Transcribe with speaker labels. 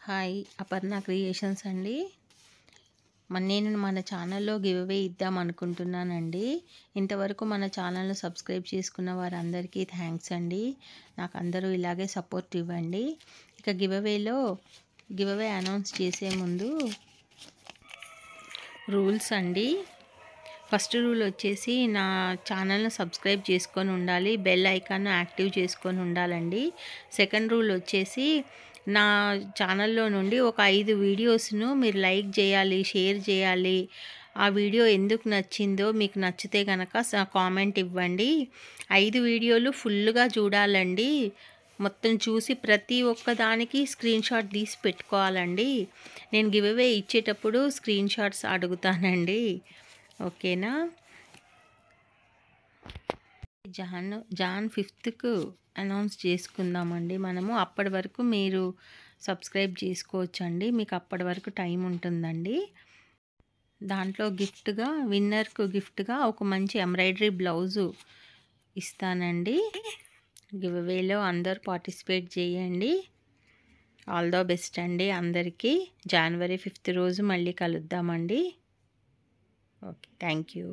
Speaker 1: Hi Aparna creations అండి. నేను మన ఛానల్లో గివ్ అవే ఇద్దాం అనుకుంటున్నానండి. ఇంతవరకు మన ఛానల్ను సబ్స్క్రైబ్ చేసుకున్న వారందరికీ థ్యాంక్స్ అండి. నాకు అందరూ ఇలాగే సపోర్ట్ ఇవ్వండి. ఇక గివ్ అవే అనౌన్స్ చేసే ముందు రూల్స్ అండి. ఫస్ట్ రూల్ వచ్చేసి నా ఛానల్ను సబ్స్క్రైబ్ చేసుకొని ఉండాలి, బెల్ ఐకాన్ను యాక్టివ్ చేసుకొని ఉండాలండి. సెకండ్ రూల్ వచ్చేసి నా ఛానల్లో నుండి ఒక 5 వీడియోస్ను మీరు లైక్ చేయాలి, షేర్ చేయాలి. ఆ వీడియో ఎందుకు నచ్చిందో మీకు నచ్చితే కనుక కామెంట్ ఇవ్వండి. 5 వీడియోలు ఫుల్గా చూడాలండి. మొత్తం చూసి ప్రతి ఒక్కదానికి స్క్రీన్ షాట్ తీసి పెట్టుకోవాలండి. నేను గివ్ అవే ఇచ్చేటప్పుడు స్క్రీన్ షాట్స్ అడుగుతానండి. ఓకేనా? జాన్ 5th అనౌన్స్ చేసుకుందామండి మనము. అప్పటి వరకు మీరు సబ్స్క్రైబ్ చేసుకోవచ్చండి. మీకు అప్పటి వరకు టైం ఉంటుందండి. దాంట్లో విన్నర్కు గిఫ్ట్గా ఒక మంచి ఎంబ్రాయిడరీ బ్లౌజు ఇస్తానండి. గివ్ అవేలో అందరూ పార్టిసిపేట్ చేయండి. ఆల్ ద బెస్ట్ అండి అందరికీ. January 5th రోజు మళ్ళీ కలుద్దామండి. Okay, thank you.